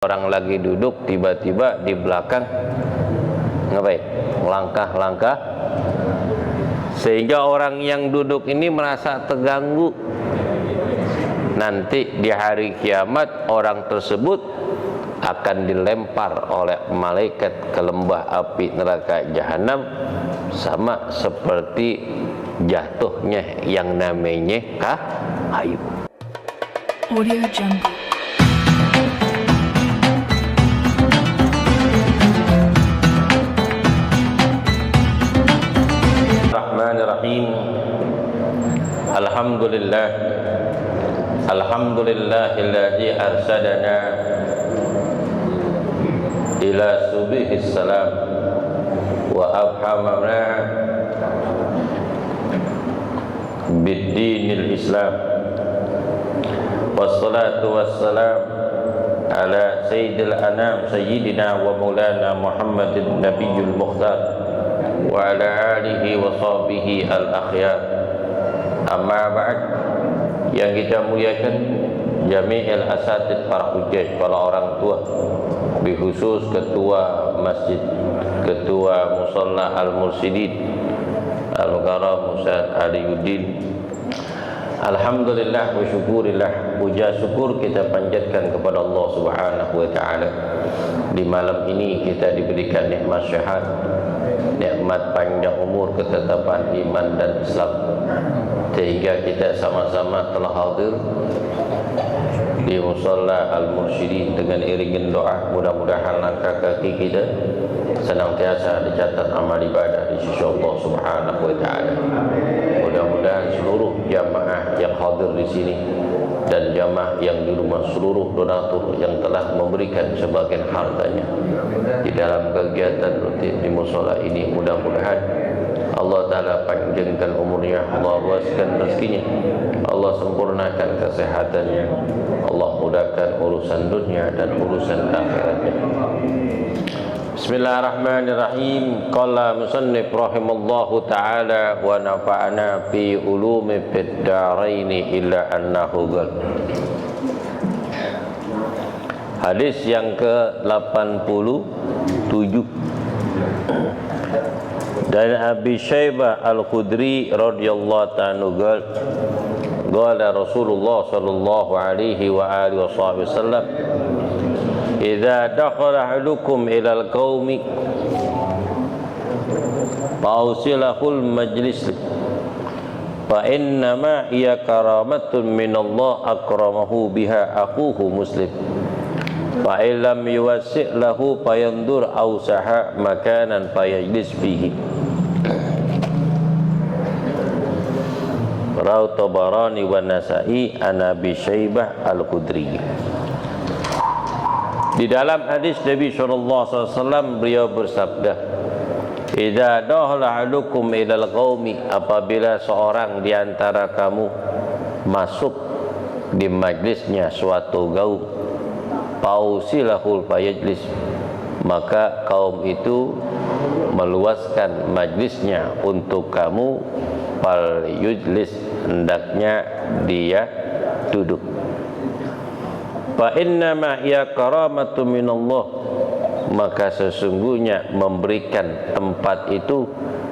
Orang lagi duduk, tiba-tiba di belakang ngapain? Langkah-langkah, sehingga orang yang duduk ini merasa terganggu. Nanti di hari kiamat orang tersebut akan dilempar oleh malaikat ke lembah api neraka jahanam, sama seperti jatuhnya yang namanya kayu. Audio Jungle. Bismillahirrahmanirrahim. Alhamdulillahilladzi arsadana ila subihis salam wa abhamana bid-dinil islam, wassalatu wassalam ala sayyidil anam sayyidina wa maulana Muhammadin nabiyul mukhtar wa ala alihi wa sahbihi al-akhyar. Amma ba'd, yang kita muliakan jami'il asatid, para hujjah, para orang tua, bikhusus ketua masjid, ketua musalla al-mursidin al-mukarram Ustaz Aliyuddin. Alhamdulillah wa syukurillah, puja syukur kita panjatkan kepada Allah Subhanahu wa taala. Di malam ini kita diberikan nikmat syahadat, nikmat panjang umur, ketetapan iman dan Islam, sehingga kita sama-sama telah hadir di musalla al-mursyidin dengan iringan doa. Mudah-mudahan langkah kaki kita senantiasa dicatat amal ibadah di sisi Allah Subhanahu wa taala. Mudah-mudahan seluruh jamaah yang hadir di sini dan jamaah yang di rumah, seluruh donatur yang telah memberikan sebagian hartanya di dalam kegiatan rutin di mushola ini, mudah-mudahan Allah Ta'ala panjangkan umurnya, Allah luaskan rezekinya, Allah sempurnakan kesehatannya, Allah mudahkan urusan dunia dan urusan akhiratnya. Bismillahirrahmanirrahim. Qala musannif rahimallahu ta'ala wa nafa'ana fi ulumi fid daraini illa annahu qal. Hadis yang ke-87 dari Abi Syaibah Al-Khudri radhiyallahu ta'ala qala qala Rasulullah sallallahu alaihi wa alihi wasallam, idza dakhala ahadukum ilal qaumi fa'usilahul majlis fa innama hiya karamatun minallah akramahu biha akhuhu muslim fa illam yuwassi' lahu fayandur awsaha makanan fayajlis fihi. Rawahu Tabarani wa Nasa'i an Abi Syaibah Al-Khudri. Di dalam hadis Nabi SAW beliau bersabda, idza dakhala ahadukum ilal qaumi, apabila seorang di antara kamu masuk di majlisnya suatu kaum, pausilahul fayajlis, maka kaum itu meluaskan majlisnya untuk kamu, fal yujlis, hendaknya dia duduk. Fa innama ya karamatu minallah, maka sesungguhnya memberikan tempat itu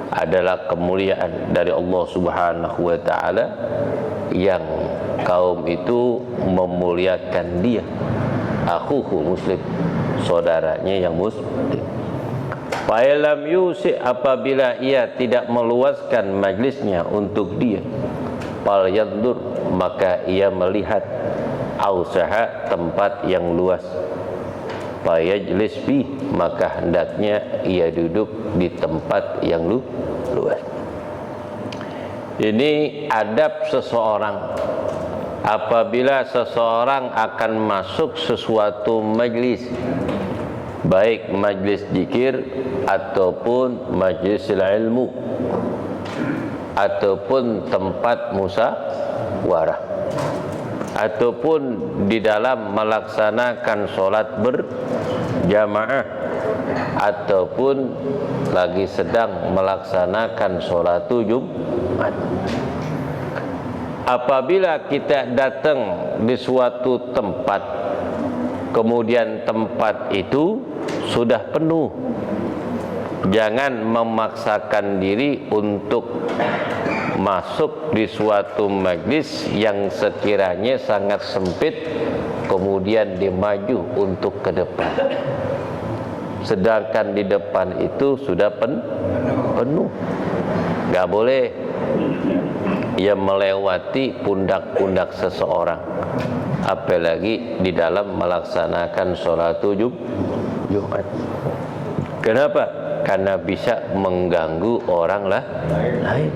adalah kemuliaan dari Allah Subhanahu wa taala, yang kaum itu memuliakan dia, akhuhu muslim, saudaranya yang muslim. Fa lam yusi, apabila ia tidak meluaskan majlisnya untuk dia, fal yandur, maka ia melihat ausaha, tempat yang luas, fayajlis fi, maka hendaknya ia duduk di tempat yang luas. Ini adab seseorang apabila seseorang akan masuk sesuatu majlis, baik majlis zikir ataupun majlis ilmu ataupun tempat musyawarah, ataupun di dalam melaksanakan sholat berjamaah, ataupun lagi sedang melaksanakan sholat Jumat. Apabila kita datang di suatu tempat kemudian tempat itu sudah penuh, jangan memaksakan diri untuk masuk di suatu majlis yang sekiranya sangat sempit, kemudian dia maju untuk ke depan, sedangkan di depan itu sudah penuh. Gak boleh ia melewati pundak-pundak seseorang, apalagi di dalam melaksanakan sholat Jumat. Kenapa? Karena bisa mengganggu orang lain.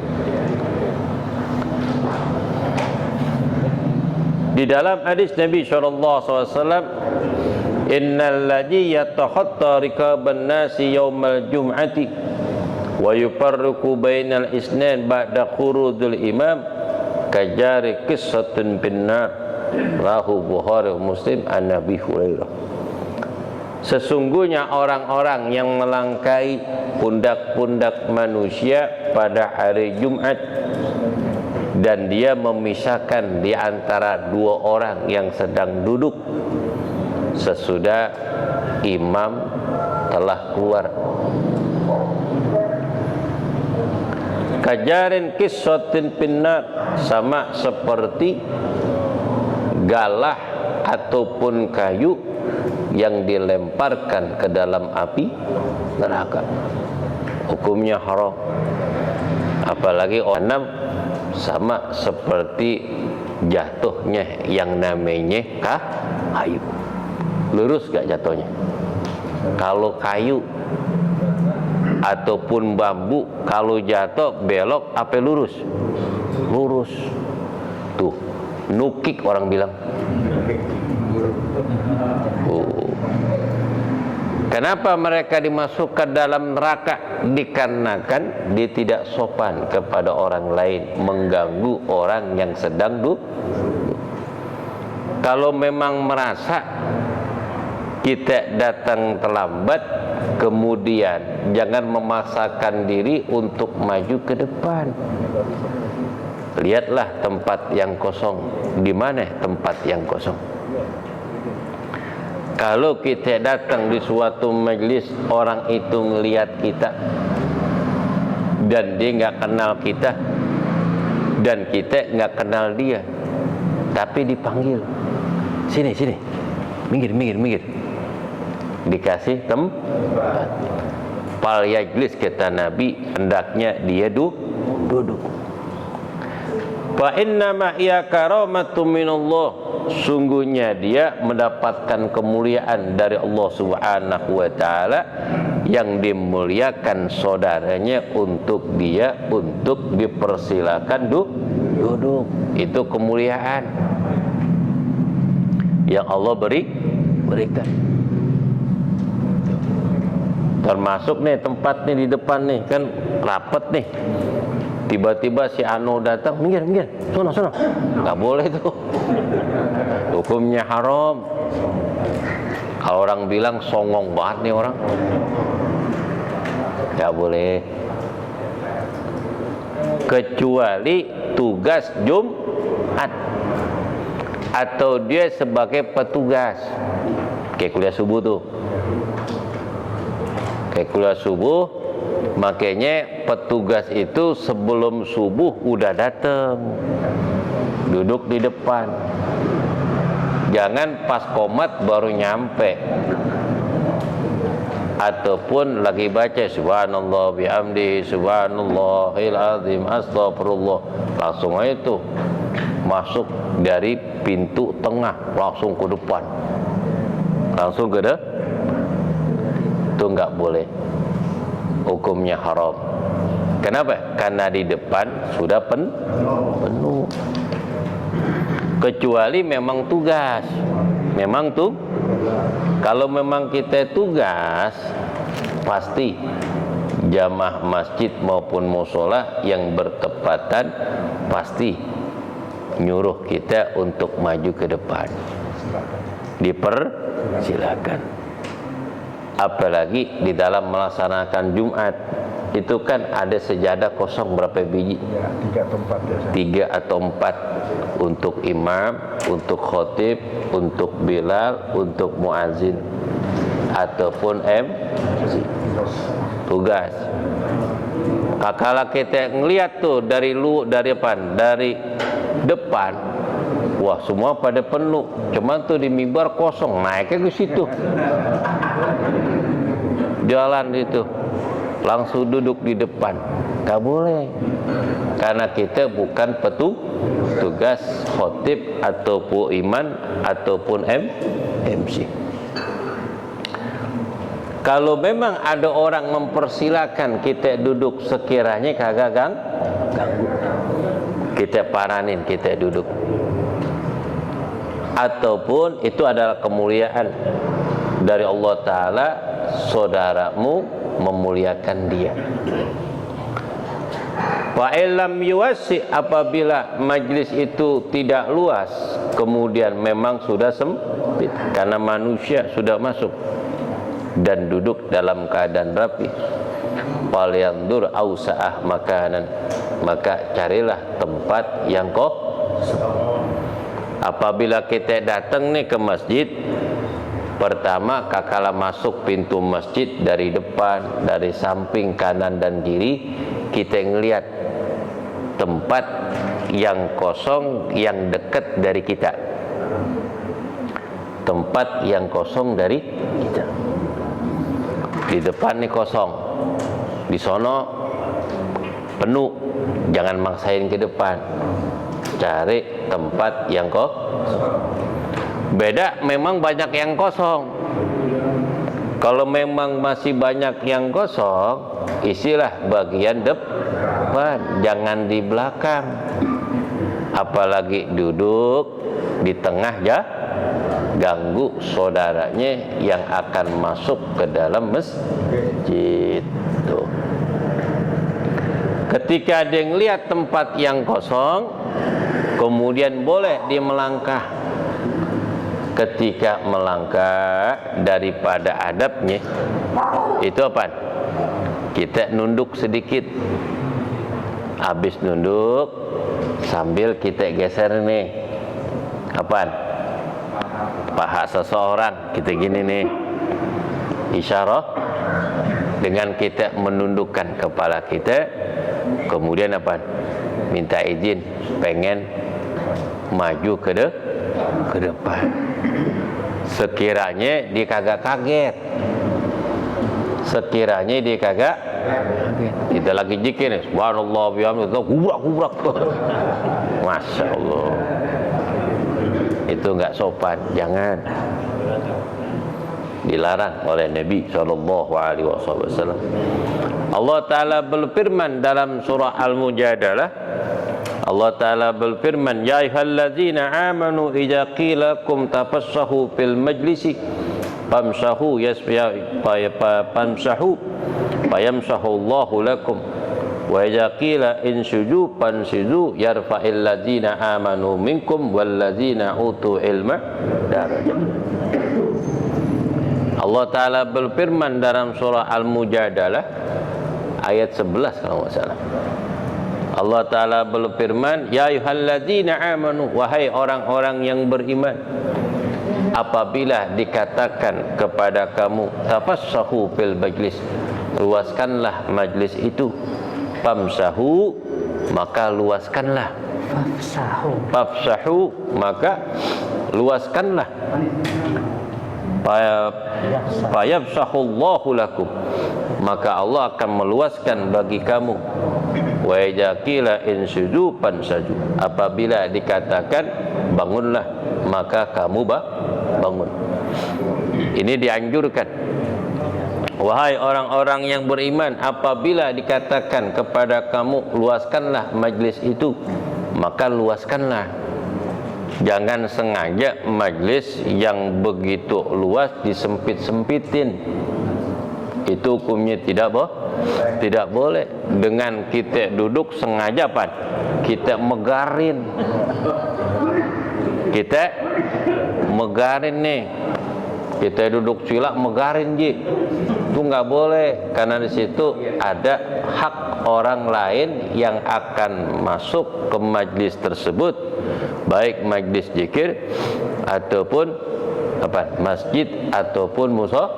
Di dalam hadis Nabi SAW, innal ladzi yatakhatta rikaban nasi yaumal jum'ati wa yufarriqu bainal isnan ba'da khurudul imam kajari qissatun binnar, rahu Bukhari Muslim an Nabi Hurairah. Sesungguhnya orang-orang yang melangkai pundak-pundak manusia pada hari Jumat dan dia memisahkan di antara dua orang yang sedang duduk sesudah imam telah keluar. Kajarin qissatin pinnar, sama seperti galah ataupun kayu yang dilemparkan ke dalam api neraka. Hukumnya haram. Apalagi orang sama seperti jatuhnya yang namanya kayu. Lurus gak jatuhnya? Kalau kayu ataupun bambu, kalau jatuh belok apa lurus? Lurus. Tuh, nukik orang bilang. Kenapa mereka dimasukkan dalam neraka? Dikarenakan dia tidak sopan kepada orang lain, mengganggu orang yang sedang duduk. Kalau memang merasa kita datang terlambat, kemudian jangan memaksakan diri untuk maju ke depan. Lihatlah tempat yang kosong. Di mana tempat yang kosong? Kalau kita datang di suatu majelis, orang itu ngelihat kita dan dia nggak kenal kita dan kita nggak kenal dia, tapi dipanggil, sini, minggir, dikasih tempat. Fal yajlis, kata Nabi, hendaknya dia duduk. Fa inna ma hiya karamatum minallah, sungguhnya dia mendapatkan kemuliaan dari Allah Subhanahu wa taala, yang dimuliakan saudaranya untuk dia untuk dipersilakan duduk. Itu kemuliaan yang Allah berikan. Termasuk nih tempat nih di depan nih, kan rapet nih. Tiba-tiba si Anu datang, minggir, sono. Nggak boleh tuh. Hukumnya haram. Kalau orang bilang songong banget nih orang, nggak boleh. Kecuali tugas Jumat atau dia sebagai petugas, kayak kuliah subuh tuh. Kayak kuliah subuh, makanya petugas itu sebelum subuh udah datang, duduk di depan. Jangan pas qomat baru nyampe, ataupun lagi baca subhanallah bihamdihi subhanallahil azim astagfirullah, langsung aja itu masuk dari pintu tengah langsung ke depan, langsung ke depan. Itu nggak boleh, hukumnya haram. Kenapa? Karena di depan sudah penuh. Kecuali memang tugas, kalau memang kita tugas, pasti jamaah masjid maupun mushola yang bertepatan pasti nyuruh kita untuk maju ke depan, dipersilakan. Apalagi di dalam melaksanakan Jumat, itu kan ada sejadah kosong berapa biji? Ya, 3 atau 4 biasanya. 3 atau 4 untuk imam, untuk khotib, untuk bilal, untuk muazin ataupun tugas. Kalau kita ngelihat tuh dari depan, wah semua pada penuh, cuman tuh di mimbar kosong, naiknya ke situ, jalan itu, langsung duduk di depan, nggak boleh, karena kita bukan petugas khotib ataupun imam ataupun MC. Kalau memang ada orang mempersilakan kita duduk, sekiranya kagak ganggu, kita paranin, kita duduk. Ataupun itu adalah kemuliaan dari Allah Ta'ala, saudaramu memuliakan dia. Fa'ilam yuwassi, apabila majlis itu tidak luas, kemudian memang sudah sempit karena manusia sudah masuk dan duduk dalam keadaan rapi, falyanzur ausa'ah makanan, maka carilah tempat yang kosong. Apabila kita datang nih ke masjid, pertama kakala masuk pintu masjid dari depan, dari samping, kanan dan kiri, kita ngelihat tempat yang kosong yang dekat dari kita, tempat yang kosong dari kita. Di depan nih kosong, di sono penuh, jangan maksain ke depan, cari tempat yang kosong. Beda memang banyak yang kosong. Kalau memang masih banyak yang kosong, isilah bagian depan, jangan di belakang. Apalagi duduk di tengah ya, ganggu saudaranya yang akan masuk ke dalam masjid. Tuh. Ketika dia ngelihat tempat yang kosong, kemudian boleh dia melangkah. Ketika melangkah, daripada adabnya itu apa? Kita nunduk sedikit. Habis nunduk, sambil kita geser nih, apaan? Paha seseorang, kita gini nih, isyarah dengan kita menundukkan kepala kita, kemudian apa? Minta izin, pengen maju ke depan. Sekiranya dia kagak kaget, sekiranya dia kagak kaget, kita lagi zikir nih, subhanallah bihamdihi, kubrak, masya Allah. Itu enggak sopan, jangan, dilarang oleh Nabi SAW. Allah Ta'ala berfirman dalam surah Al-Mujadalah, Allah Ta'ala berfirman, ya ayyuhalladzina amanu idza qila lakum tafassahu fil majlisi famsahu fayamsahu Allahu lakum wa idza qila insuju fansuju yarfa'il ladzina amanu minkum wal ladzina utu ilma darajat. Allah Ta'ala berfirman dalam surah Al-Mujadalah ayat 11 kalau enggak salah. Allah Ta'ala berfirman, ya ayyuhalladzina amanu, wahai orang-orang yang beriman, apabila dikatakan kepada kamu tafassahu fil majlis, luaskanlah majlis itu, famsahu, maka luaskanlah, fafsahu, maka luaskanlah, fayabsahullahu lakum, maka Allah akan meluaskan bagi kamu. Wa idza qila insuju fansaju, apabila dikatakan bangunlah, maka kamu bangun. Ini dianjurkan, wahai orang-orang yang beriman, apabila dikatakan kepada kamu luaskanlah majlis itu, maka luaskanlah. Jangan sengaja majlis yang begitu luas disempit-sempitin. Itu hukumnya tidak boleh. Dengan kita duduk sengaja apa? Kita megarin. Kita megarin nih. Kita duduk silak megarin ji, itu nggak boleh, karena di situ ada hak orang lain yang akan masuk ke majlis tersebut, baik majlis zikir ataupun apa masjid ataupun musholah,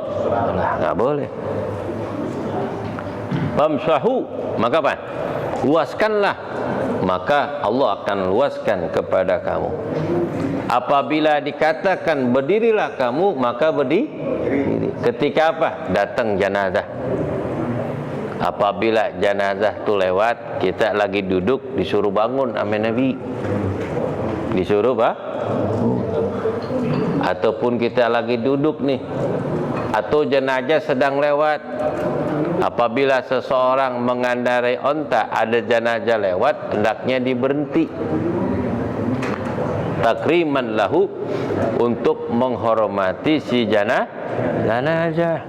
nggak boleh. Famsahu, maka apa? Luaskanlah, maka Allah akan luaskan kepada kamu. Apabila dikatakan berdirilah kamu, maka berdiri. Ketika apa? Datang jenazah. Apabila jenazah itu lewat, kita lagi duduk, disuruh bangun sama Nabi. Disuruh apa? Ataupun kita lagi duduk nih, atau jenazah sedang lewat. Apabila seseorang mengendarai onta, ada jenazah lewat, hendaknya diberhenti. Takriman lahu, untuk menghormati si jenazah.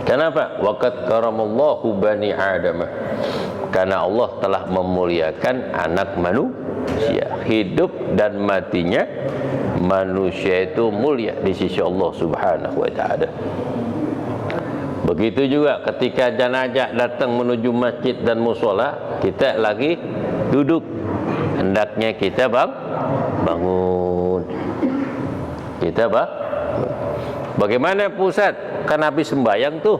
Kenapa? Waqad karamallahu bani Adam. Karena Allah telah memuliakan anak manusia. Hidup dan matinya manusia itu mulia di sisi Allah Subhanahu wa taala. Begitu juga ketika jenazah datang menuju masjid dan mushola, kita lagi duduk, hendaknya kita bangun. Kita bagaimana pusat? Kan habis sembahyang tuh.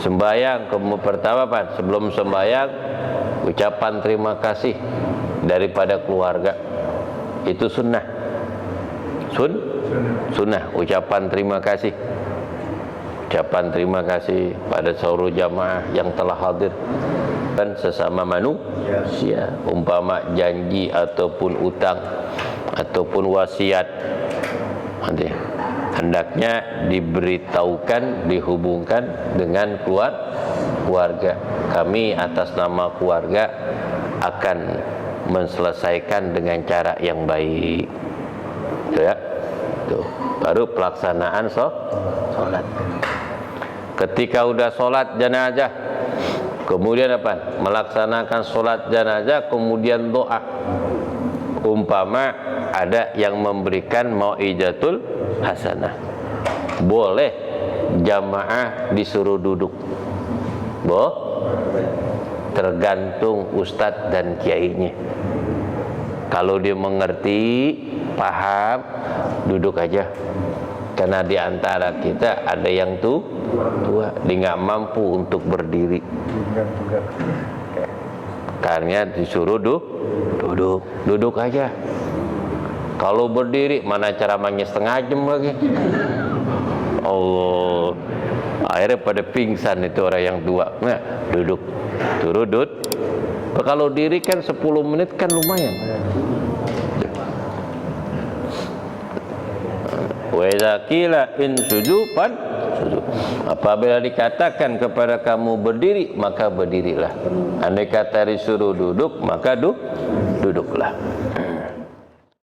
Sembahyang, pertama apa? Sebelum sembahyang, ucapan terima kasih daripada keluarga. Itu sunnah. Sunnah, ucapan terima kasih. Ucapan terima kasih pada seluruh jamaah yang telah hadir dan sesama manusia, umpama janji ataupun utang ataupun wasiat, nanti hendaknya diberitahukan, dihubungkan dengan keluarga. Kami atas nama keluarga akan menselesaikan dengan cara yang baik. Tuh ya, tuh baru pelaksanaan sholat. Ketika udah sholat jenazah, kemudian apa? Melaksanakan sholat jenazah, kemudian doa. Umpama ada yang memberikan mau'izatul hasanah, boleh jamaah disuruh duduk. Tergantung ustadz dan kiainya. Kalau dia mengerti, paham, duduk aja. Karena di antara kita ada yang tua, dia nggak mampu untuk berdiri. Karena disuruh duduk aja. Kalau berdiri, mana ceramahnya setengah jam lagi. Allah, akhirnya pada pingsan itu orang yang tua. Nah, duduk. Kalau diri kan 10 menit kan lumayan. Wa idza qila in sujuban sujud. Apabila dikatakan kepada kamu berdiri, maka berdirilah. Andai kata disuruh duduk, maka duduklah.